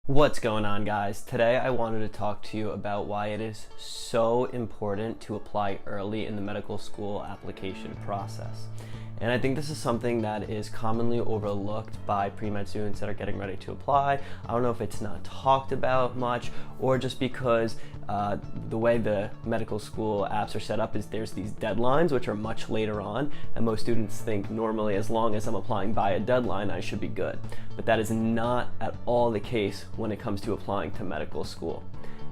What's going on, guys? Today I wanted to talk to you about why it is so important to apply early in the medical school application process. And I think this is something that is commonly overlooked by pre-med students that are getting ready to apply. I don't know if it's not talked about much or just because the way the medical school apps are set up is there's these deadlines which are much later on, and most students think normally as long as I'm applying by a deadline I should be good. But that is not at all the case when it comes to applying to medical school.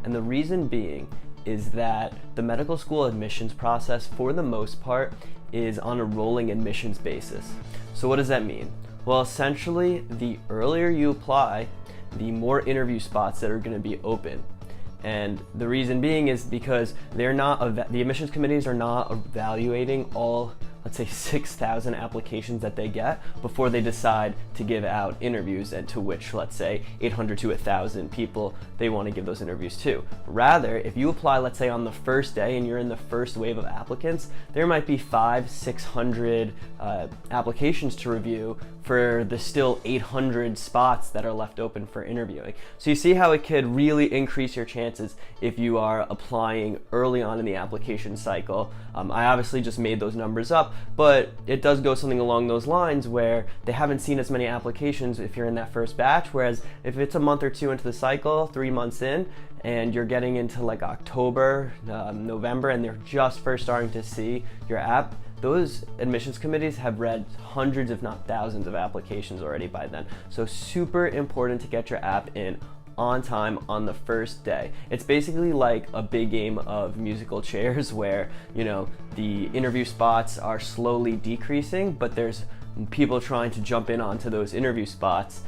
And the reason being is that the medical school admissions process, for the most part, is on a rolling admissions basis. So what does that mean? Well, essentially, the earlier you apply, the more interview spots that are going to be open. And the reason being is because the admissions committees are not evaluating all, let's say, 6,000 applications that they get before they decide to give out interviews, and to which, let's say, 800 to 1,000 people they want to give those interviews to. Rather, if you apply, let's say, on the first day and you're in the first wave of applicants, there might be 500-600 applications to review for the still 800 spots that are left open for interviewing. So you see how it could really increase your chances if you are applying early on in the application cycle. I obviously just made those numbers up, but it does go something along those lines where they haven't seen as many applications if you're in that first batch, whereas if it's a month or two into the cycle, 3 months in, and you're getting into like October, November, and they're just first starting to see your app, those admissions committees have read hundreds if not thousands of applications already by then. So super important to get your app in on time on the first day. It's basically like a big game of musical chairs where, the interview spots are slowly decreasing, but there's people trying to jump in onto those interview spots.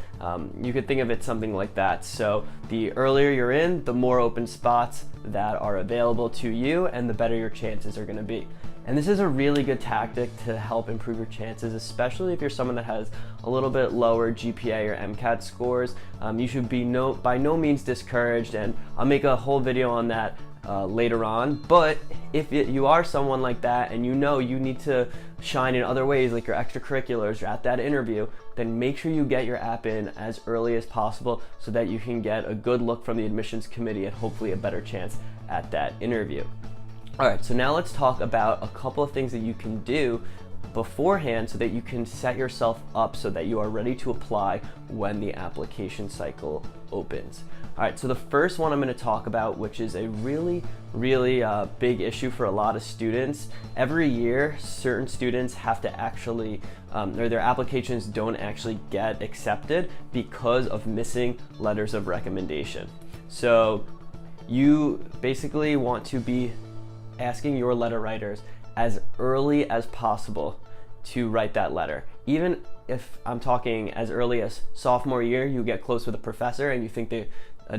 You could think of it something like that. So the earlier you're in, the more open spots that are available to you, and the better your chances are going to be. And this is a really good tactic to help improve your chances, especially if you're someone that has a little bit lower GPA or MCAT scores. You should be by no means discouraged, and I'll make a whole video on that later on. But if you are someone like that and you need to shine in other ways, like your extracurriculars or at that interview, then make sure you get your app in as early as possible so that you can get a good look from the admissions committee and hopefully a better chance at that interview. All right, so now let's talk about a couple of things that you can do beforehand so that you can set yourself up so that you are ready to apply when the application cycle opens. All right, so the first one I'm going to talk about, which is a really big issue for a lot of students. Every year, certain students have to actually, or their applications don't actually get accepted because of missing letters of recommendation. So you basically want to be asking your letter writers as early as possible to write that letter. Even if I'm talking as early as sophomore year, you get close with a professor and you think that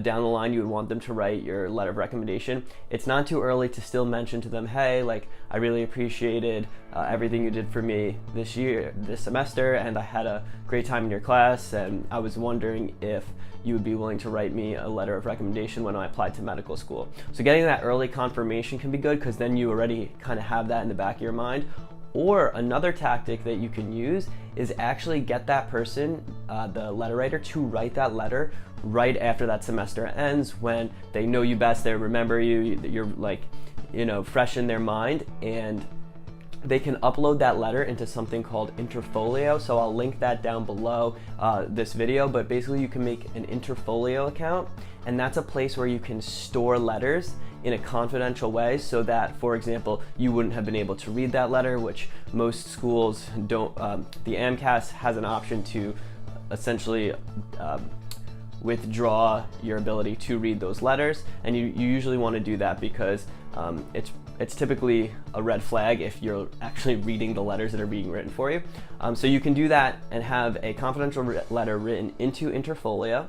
down the line you would want them to write your letter of recommendation, it's not too early to still mention to them, hey, I really appreciated everything you did for me this semester, and I had a great time in your class, and I was wondering if you would be willing to write me a letter of recommendation when I applied to medical school. So getting that early confirmation can be good, because then you already kind of have that in the back of your mind. Or another tactic that you can use is actually get that person, the letter writer, to write that letter right after that semester ends, when they know you best, they remember you, you're fresh in their mind, and they can upload that letter into something called Interfolio. So I'll link that down below this video, but basically you can make an Interfolio account, and that's a place where you can store letters in a confidential way so that, for example, you wouldn't have been able to read that letter, which most schools don't. The AMCAT has an option to essentially withdraw your ability to read those letters, and you usually want to do that because it's typically a red flag if you're actually reading the letters that are being written for you. So you can do that and have a confidential letter written into Interfolio,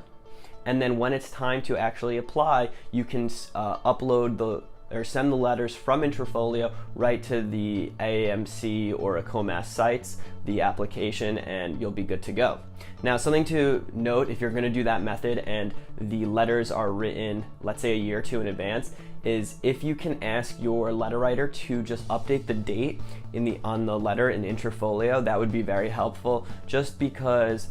and then when it's time to actually apply, you can upload or send the letters from Interfolio right to the AAMC or ACOMAS sites, the application, and you'll be good to go. Now, something to note if you're going to do that method and the letters are written, let's say a year or two in advance, is if you can ask your letter writer to just update the date on the letter in Interfolio, that would be very helpful, just because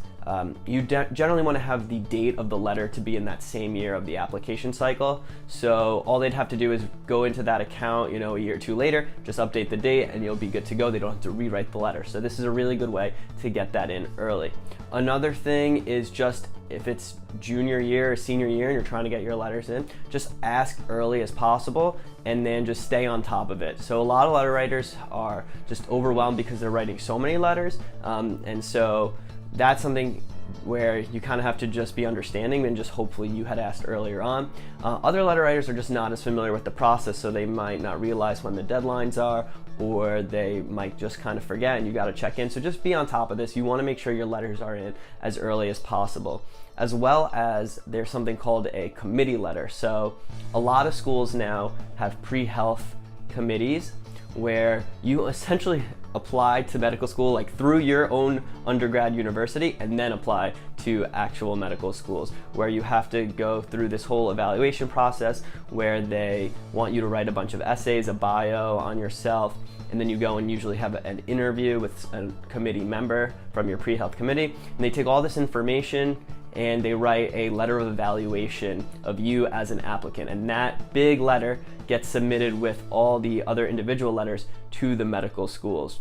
you generally want to have the date of the letter to be in that same year of the application cycle. So all they'd have to do is go into that account, a year or two later, just update the date and you'll be good to go. They don't have to rewrite the letter. So this is a really good way to get that in early. Another thing is just if it's junior year or senior year and you're trying to get your letters in, just ask early as possible and then just stay on top of it. So a lot of letter writers are just overwhelmed because they're writing so many letters, and so that's something where you kind of have to just be understanding and just hopefully you had asked earlier on. Other letter writers are just not as familiar with the process, so they might not realize when the deadlines are, or they might just kind of forget and you got to check in. So just be on top of this. You want to make sure your letters are in as early as possible. As well as there's something called a committee letter. So a lot of schools now have pre-health committees where you essentially apply to medical school like through your own undergrad university and then apply to actual medical schools, where you have to go through this whole evaluation process where they want you to write a bunch of essays, a bio on yourself, and then you go and usually have an interview with a committee member from your pre-health committee, and they take all this information and they write a letter of evaluation of you as an applicant, and that big letter gets submitted with all the other individual letters to the medical schools.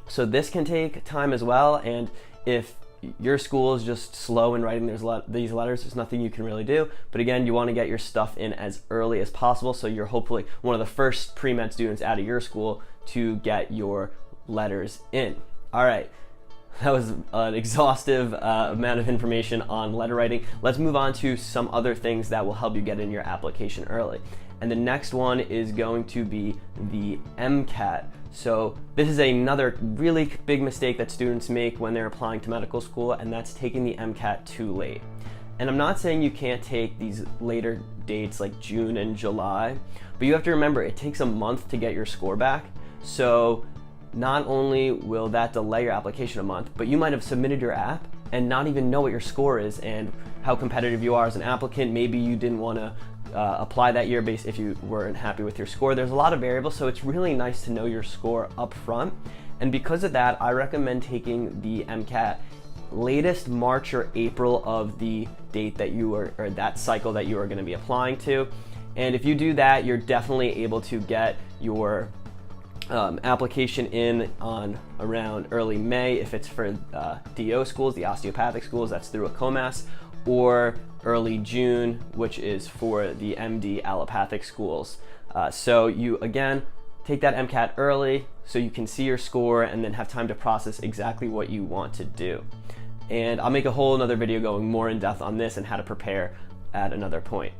So this can take time as well, and if your school is just slow in writing these letters, there's nothing you can really do. But again, you want to get your stuff in as early as possible, so you're hopefully one of the first pre-med students out of your school to get your letters in. All right. That was an exhaustive amount of information on letter writing. Let's move on to some other things that will help you get in your application early. And the next one is going to be the MCAT. So this is another really big mistake that students make when they're applying to medical school, and that's taking the MCAT too late. And I'm not saying you can't take these later dates like June and July, but you have to remember it takes a month to get your score back. So not only will that delay your application a month, but you might have submitted your app and not even know what your score is and how competitive you are as an applicant. Maybe you didn't want to apply that year based if you weren't happy with your score. There's a lot of variables, so it's really nice to know your score up front. And because of that, I recommend taking the MCAT latest March or April of the date that you are, or that cycle that you are going to be applying to. And if you do that, you're definitely able to get your application in on around early May if it's for DO schools, the osteopathic schools, that's through a COMAS, or early June, which is for the MD allopathic schools. So you, again, take that MCAT early so you can see your score and then have time to process exactly what you want to do. And I'll make a whole another video going more in depth on this and how to prepare at another point.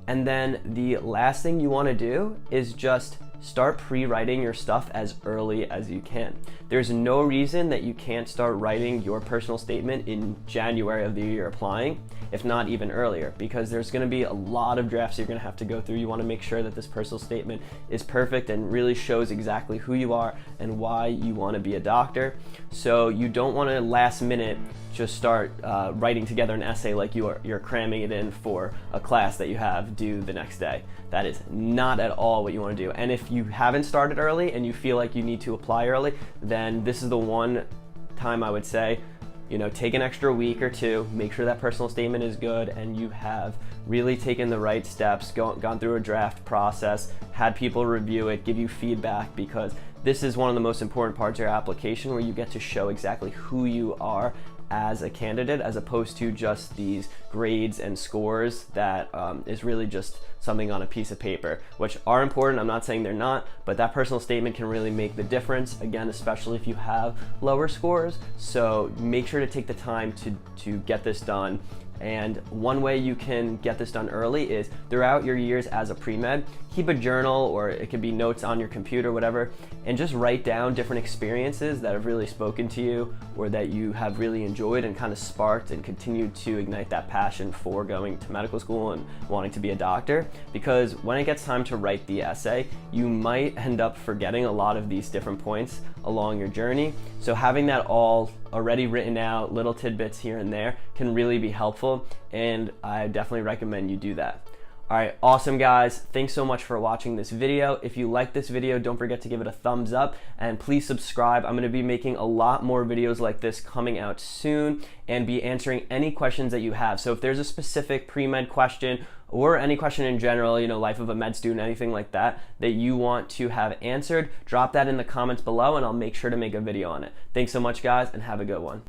And then the last thing you want to do is just start pre-writing your stuff as early as you can. There's no reason that you can't start writing your personal statement in January of the year you're applying, if not even earlier, because there's going to be a lot of drafts you're going to have to go through. You want to make sure that this personal statement is perfect and really shows exactly who you are and why you want to be a doctor. So you don't want to last minute just start writing together an essay like you're cramming it in for a class that you have due the next day. That is not at all what you want to do. And if you haven't started early and you feel like you need to apply early, then this is the one time I would say, take an extra week or two, make sure that personal statement is good and you have really taken the right steps, gone through a draft process, had people review it, give you feedback, because this is one of the most important parts of your application where you get to show exactly who you are as a candidate, as opposed to just these grades and scores that is really just something on a piece of paper, which are important. I'm not saying they're not, but that personal statement can really make the difference, again, especially if you have lower scores. So make sure to take the time to get this done. And one way you can get this done early is throughout your years as a pre-med, keep a journal, or it could be notes on your computer, whatever, and just write down different experiences that have really spoken to you or that you have really enjoyed and kind of sparked and continued to ignite that passion for going to medical school and wanting to be a doctor. Because when it gets time to write the essay, you might end up forgetting a lot of these different points along your journey. So having that all already written out, little tidbits here and there, can really be helpful, and I definitely recommend you do that. All right, awesome guys. Thanks so much for watching this video. If you like this video, don't forget to give it a thumbs up and please subscribe. I'm gonna be making a lot more videos like this coming out soon and be answering any questions that you have. So if there's a specific pre-med question or any question in general, life of a med student, anything like that, that you want to have answered, drop that in the comments below and I'll make sure to make a video on it. Thanks so much guys and have a good one.